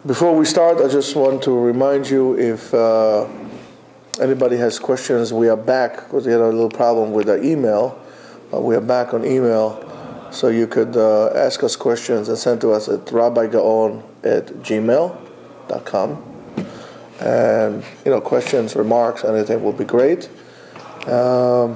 Before we start, I just want to remind you, if anybody has questions, we are back, because we had a little problem with the email. We are back on email, so you could ask us questions and send to us at rabbigaon@gmail.com. And, questions, remarks, anything will be great. And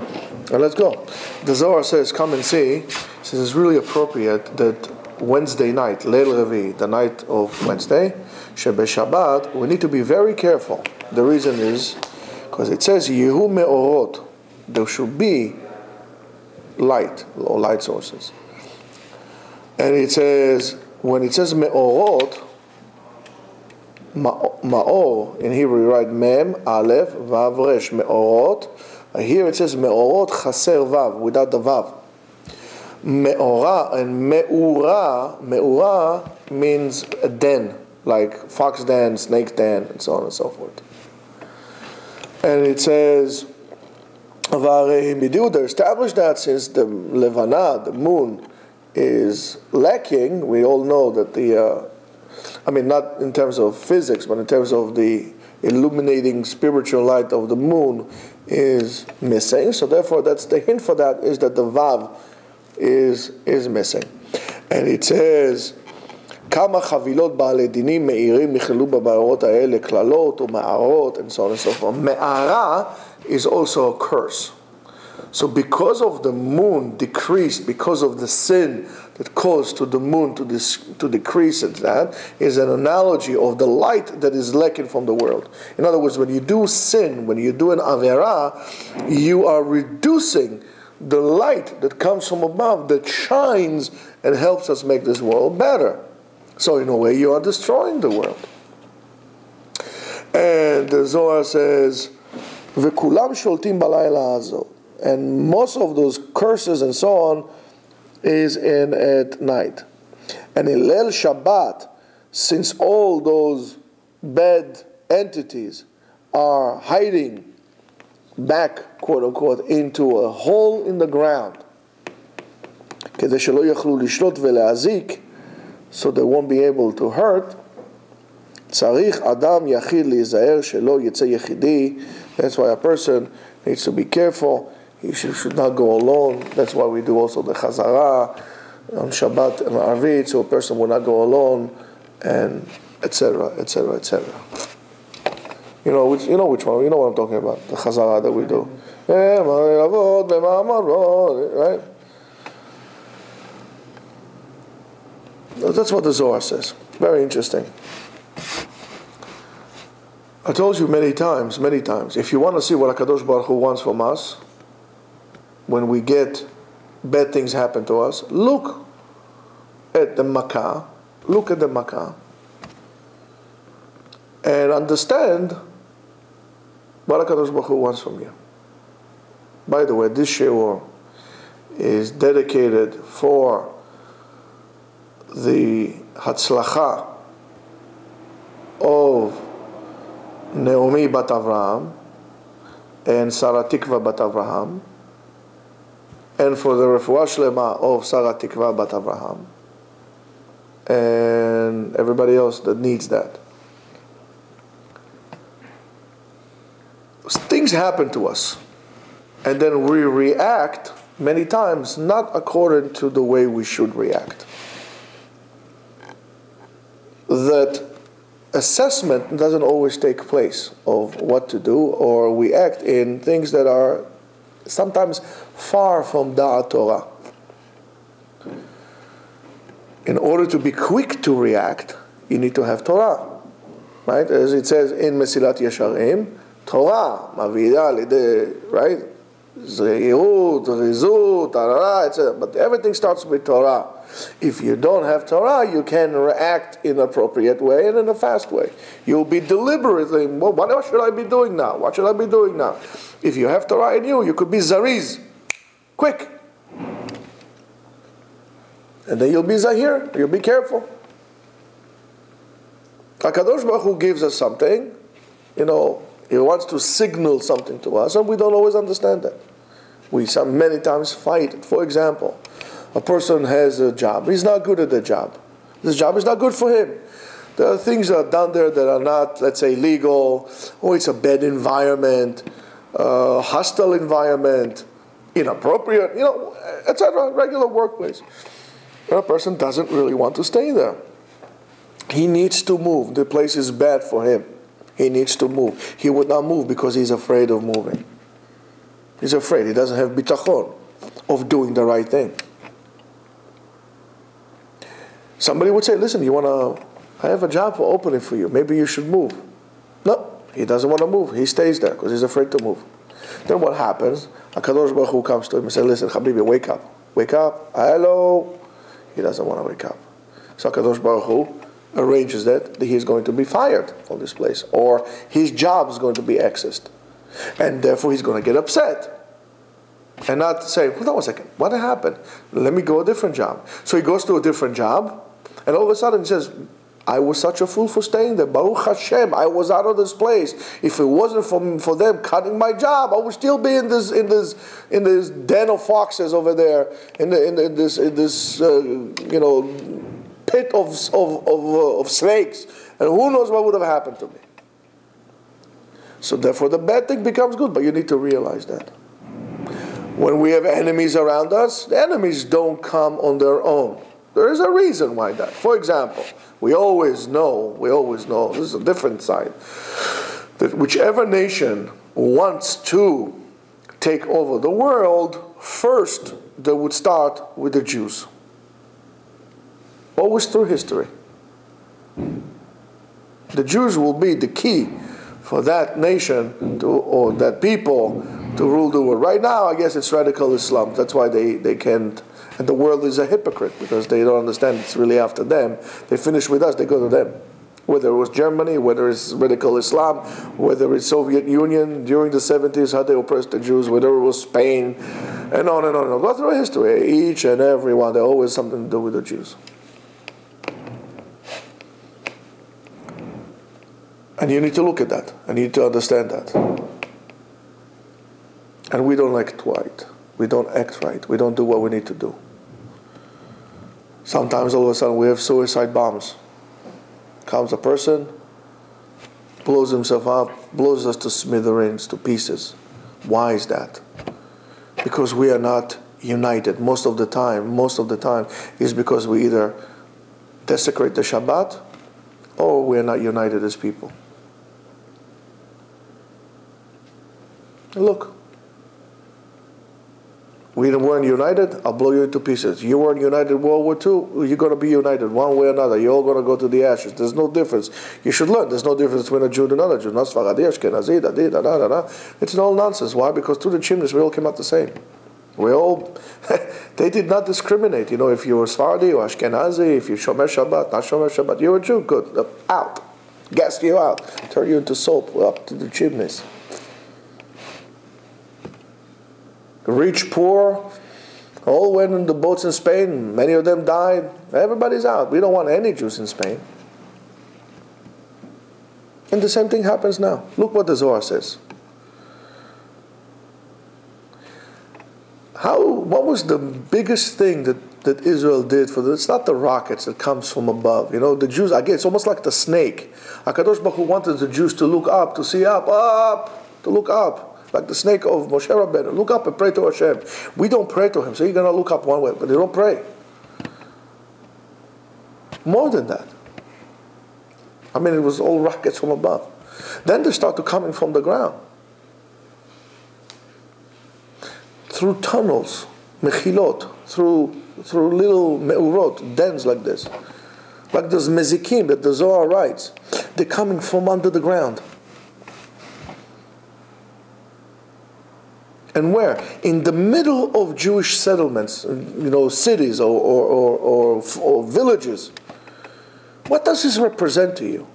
let's go. The Zohar says, come and see. Says it's really appropriate that Wednesday night, Leil Revi, the night of Wednesday, Shebe Shabbat, we need to be very careful. The reason is because it says Yehu Me'orot, there should be light or light sources. And it says, when it says Me'orot, Ma'or, in Hebrew you write Mem, Aleph, Vav, Resh, Me'orot. Here it says Me'orot Chaser Vav, without the Vav. Me'ora and Me'ura means a den, like fox den, snake den, and so on and so forth. And it says, they established that since the Levana, the moon, is lacking, we all know that not in terms of physics, but in terms of the illuminating spiritual light of the moon is missing. So therefore, that's the hint for that, is that the Vav is missing. And it says, Kama chavilot ba'alei dinim me'irim nichelu b'ba'arot ha'ele klalot u'ma'arot, and so on and so forth. Me'ara is also a curse. So because of the moon decreased, because of the sin that caused to the moon to decrease, and that is an analogy of the light that is lacking from the world. In other words, when you do sin, when you do an avera, you are reducing the light that comes from above, that shines and helps us make this world better. So in a way, you are destroying the world. And the Zohar says, "V'kulam sholtim b'layla hazo," and most of those curses and so on is in at night. And in Leil Shabbat, since all those bad entities are hiding back, quote unquote, into a hole in the ground, so they won't be able to hurt. Tzarich Adam Yachid Lizaer Shelo Yetze Yechidi. That's why a person needs to be careful. He should not go alone. That's why we do also the Chazara on Shabbat and Arvit, so a person will not go alone, and etc., etc., etc. You know which one? You know what I'm talking about. The Chazara that we do. Right? That's what the Zohar says. Very interesting. I told you many times, if you want to see what HaKadosh Baruch Hu wants from us, when we get bad things happen to us, look at the Makkah, and understand what HaKadosh Baruch Hu wants from you. By the way, this shiur is dedicated for the Hatzlacha of Naomi bat Avraham and Sarah Tikva bat Avraham, and for the Refuah Shlema of Sarah Tikva bat Avraham, and everybody else that needs that. Things happen to us, and then we react many times not according to the way we should react. That assessment doesn't always take place of what to do, or we act in things that are sometimes far from Da'at Torah. In order to be quick to react, you need to have Torah, right? As it says in Mesilat Yesharim, Torah, Mavida, right? Zehirut, Rizut, etc. But everything starts with Torah. If you don't have Torah, you can react in an appropriate way and in a fast way. You'll be deliberately, well, what should I be doing now? What should I be doing now? If you have Torah in you, you could be Zariz, quick. And then you'll be Zahir, you'll be careful. HaKadosh Baruch Hu gives us something, He wants to signal something to us, and we don't always understand that. We many times fight. For example, a person has a job. He's not good at the job. This job is not good for him. There are things that are done there that are not, let's say, legal, or it's a bad environment, hostile environment, inappropriate, etc. Regular workplace. A person doesn't really want to stay there. He needs to move. The place is bad for him. He needs to move. He would not move because he's afraid of moving. He's afraid. He doesn't have bitachon of doing the right thing. Somebody would say, listen, I have a job opening for you. Maybe you should move. No, he doesn't want to move. He stays there because he's afraid to move. Then what happens? HaKadosh Baruch Hu comes to him and says, listen, Habibi, wake up. Wake up. Hello. He doesn't want to wake up. So HaKadosh Baruch Hu arranges that he's going to be fired from this place, or his job is going to be accessed, and therefore he's going to get upset and not say, hold on a second, what happened? Let me go a different job. So he goes to a different job, and all of a sudden he says, I was such a fool for staying there. Baruch Hashem, I was out of this place. If it wasn't for them cutting my job, I would still be in this den of foxes over there, in this pit of snakes, and who knows what would have happened to me. So therefore the bad thing becomes good, but you need to realize that. When we have enemies around us, the enemies don't come on their own. There is a reason why that. For example, we always know, this is a different side, that whichever nation wants to take over the world, first they would start with the Jews. Always through history. The Jews will be the key for that nation or that people to rule the world. Right now, I guess it's radical Islam. That's why they can't. And the world is a hypocrite because they don't understand it's really after them. They finish with us, they go to them. Whether it was Germany, whether it's radical Islam, whether it's Soviet Union during the 70s, how they oppressed the Jews, whether it was Spain, and on and on and on. Go through history. Each and every one, there's always something to do with the Jews. And you need to look at that. And you need to understand that. And we don't act right. We don't act right. We don't do what we need to do. Sometimes all of a sudden we have suicide bombs. Comes a person, blows himself up, blows us to smithereens, to pieces. Why is that? Because we are not united. Most of the time is because we either desecrate the Shabbat or we are not united as people. Look, we weren't united, I'll blow you into pieces. You weren't united in World War II, you're going to be united one way or another. You're all going to go to the ashes. There's no difference. You should learn. There's no difference between a Jew and another Jew. Not Sfaradi, Ashkenazi, It's all nonsense. Why? Because through the chimneys we all came out the same. They did not discriminate. If you were Sfaradi or Ashkenazi, if you Shomer Shabbat, not Shomer Shabbat, you were a Jew, good. Out. Gas you out. Turn you into soap up to the chimneys. Rich, poor, all went in the boats in Spain. Many of them died. Everybody's out. We don't want any Jews in Spain. And the same thing happens now. Look what the Zohar says. What was the biggest thing that Israel did for this? It's not the rockets that comes from above. The Jews, again, it's almost like the snake. HaKadosh Baruch Hu wanted the Jews to look up, to see up, to look up. Like the snake of Moshe Rabbeinu. Look up and pray to Hashem. We don't pray to Him, so you're going to look up one way, but they don't pray. More than that. It was all rockets from above. Then they start to coming from the ground. Through tunnels, mechilot, through little meurot, dens like this. Like those mezikim that the Zohar writes. They're coming from under the ground. And where? In the middle of Jewish settlements, cities or villages. What does this represent to you?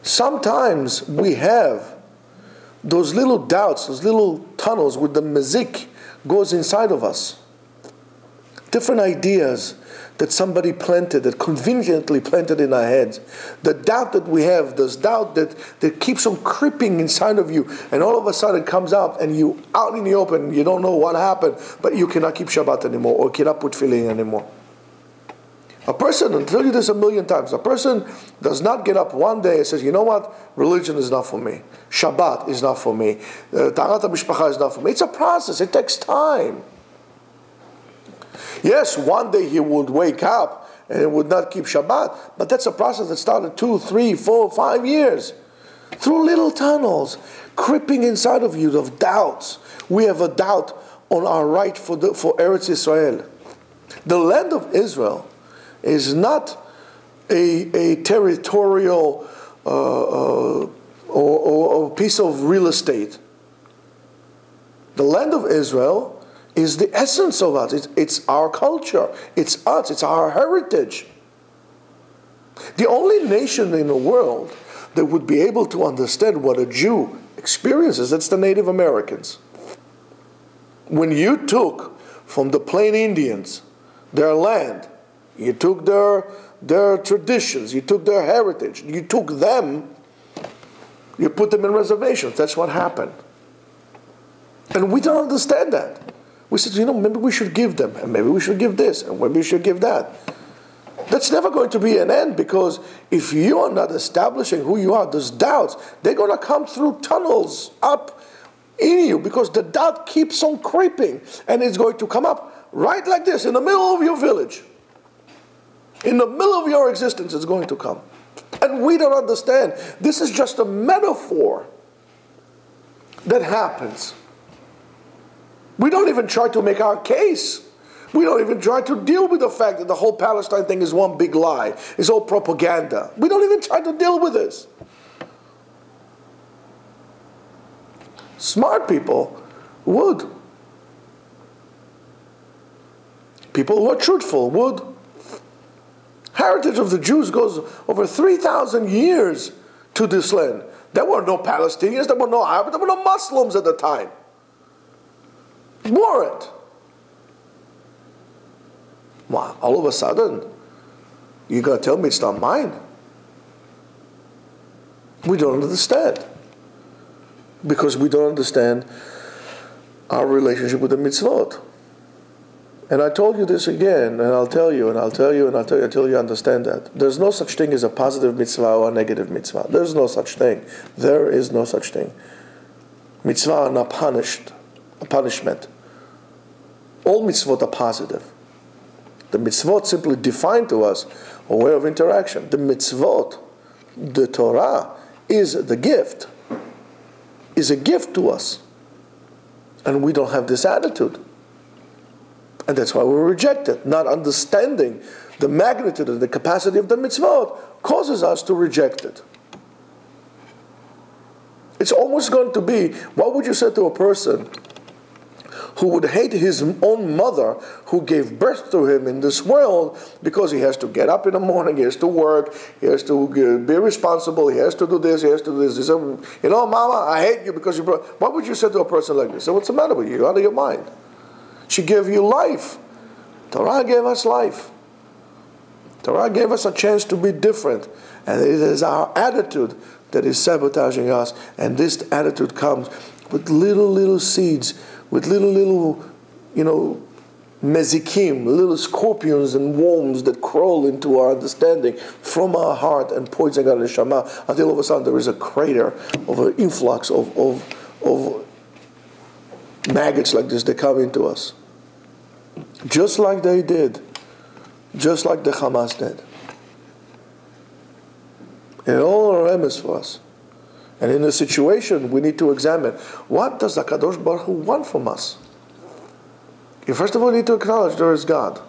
Sometimes we have those little doubts, those little tunnels with the mezik goes inside of us. Different ideas that somebody planted, that conveniently planted in our heads. The doubt that we have, this doubt that keeps on creeping inside of you, and all of a sudden it comes out, and you out in the open, you don't know what happened, but you cannot keep Shabbat anymore, or cannot put tefillin anymore. A person, I'll tell you this a million times, a person does not get up one day and says, you know what, religion is not for me. Shabbat is not for me. Taharat HaMishpacha is not for me. It's a process. It takes time. Yes, one day he would wake up and would not keep Shabbat, but that's a process that started 2, 3, 4, 5 years. Through little tunnels, creeping inside of you of doubts. We have a doubt on our right for Eretz Israel. The land of Israel is not a territorial or piece of real estate. The land of Israel is the essence of us. It's our culture. It's us. It's our heritage. The only nation in the world that would be able to understand what a Jew experiences, that's the Native Americans. When you took from the Plain Indians their land, you took their traditions, you took their heritage, you took them, you put them in reservations. That's what happened. And we don't understand that. We said, you know, maybe we should give them, and maybe we should give this, and maybe we should give that. That's never going to be an end, because if you are not establishing who you are, those doubts, they're going to come through tunnels up in you, because the doubt keeps on creeping, and it's going to come up right like this, in the middle of your village. In the middle of your existence, it's going to come. And we don't understand. This is just a metaphor that happens. We don't even try to make our case. We don't even try to deal with the fact that the whole Palestine thing is one big lie. It's all propaganda. We don't even try to deal with this. Smart people would. People who are truthful would. Heritage of the Jews goes over 3,000 years to this land. There were no Palestinians, there were no Arabs, there were no Muslims at the time. Weren't. Well, all of a sudden, you're going to tell me it's not mine? We don't understand. Because we don't understand our relationship with the mitzvot. And I told you this again, and I'll tell you, and I'll tell you, and I'll tell you until you understand that. There's no such thing as a positive mitzvah or a negative mitzvah. There's no such thing. There is no such thing. Mitzvah are not punished, a punishment. All mitzvot are positive. The mitzvot simply define to us a way of interaction. The mitzvot, the Torah, is the gift, is a gift to us. And we don't have this attitude. And that's why we reject it. Not understanding the magnitude and the capacity of the mitzvot causes us to reject it. It's almost going to be, what would you say to a person who would hate his own mother who gave birth to him in this world because he has to get up in the morning, he has to work, he has to be responsible, he has to do this, he has to do this. He said, you know, Mama, I hate you because you brought... What would you say to a person like this? So what's the matter with you? You're out of your mind. She gave you life. Torah gave us life. Torah gave us a chance to be different. And it is our attitude that is sabotaging us. And this attitude comes with little seeds, with little, mezikim, little scorpions and worms that crawl into our understanding from our heart and poison our neshama, until all of a sudden there is a crater of an influx of maggots like this that come into us. Just like they did. Just like the Hamas did. And all are emes for us. And in a situation, we need to examine, what does the Kadosh Baruch Hu want from us? You first of all need to acknowledge there is God.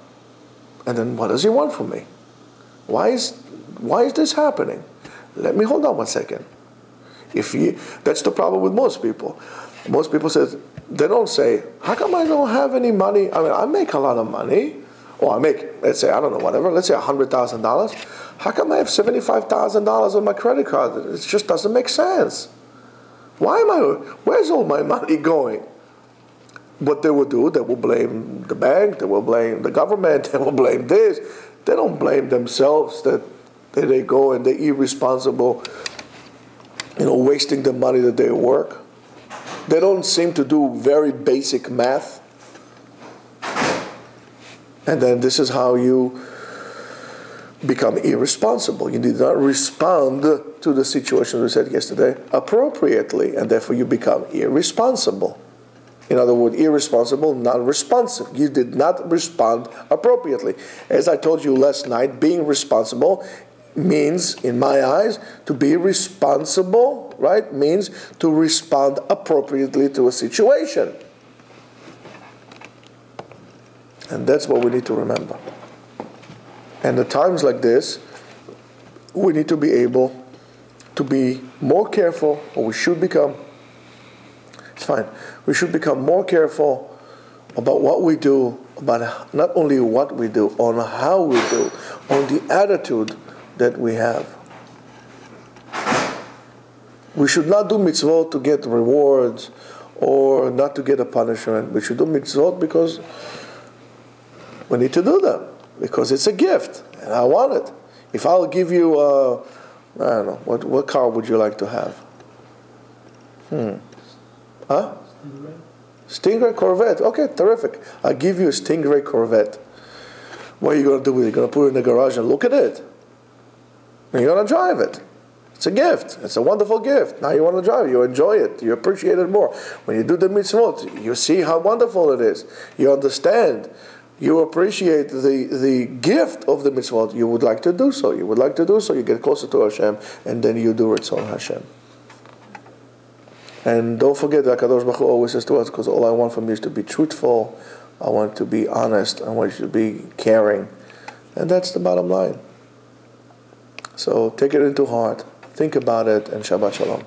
And then what does He want from me? Why is this happening? Let me hold on one second. That's the problem with most people. Most people they don't say, how come I don't have any money? I mean, I make a lot of money. Or I make, let's say, I don't know, whatever, let's say $100,000. How come I have $75,000 on my credit card? It just doesn't make sense. Where's all my money going? What they will do, they will blame the bank, they will blame the government, they will blame this. They don't blame themselves that they go and they're irresponsible, wasting the money that they work. They don't seem to do very basic math. And then this is how you become irresponsible. You did not respond to the situation we said yesterday appropriately, and therefore you become irresponsible. In other words, irresponsible, non-responsive. You did not respond appropriately. As I told you last night, being responsible means, in my eyes, to be responsible, right, means to respond appropriately to a situation. And that's what we need to remember. And at times like this, we need to be able to be more careful, or we should become, it's fine, we should become more careful about what we do, about not only what we do, on how we do, on the attitude that we have. We should not do mitzvot to get rewards or not to get a punishment. We should do mitzvot because we need to do them, because it's a gift and I want it. If I'll give you, I don't know, what car would you like to have? Huh? Stingray Corvette. Okay, terrific. I'll give you a Stingray Corvette. What are you going to do with it? You're going to put it in the garage and look at it? And you're going to drive it. It's a gift. It's a wonderful gift. Now you want to drive it. You enjoy it. You appreciate it more. When you do the mitzvot, you see how wonderful it is. You understand. You appreciate the gift of the mitzvot. You would like to do so. You would like to do so. You get closer to Hashem, and then you do Ritzon Hashem. And don't forget that HaKadosh Baruch Hu always says to us, because all I want from you is to be truthful. I want to be honest. I want you to be caring. And that's the bottom line. So take it into heart. Think about it, and Shabbat Shalom.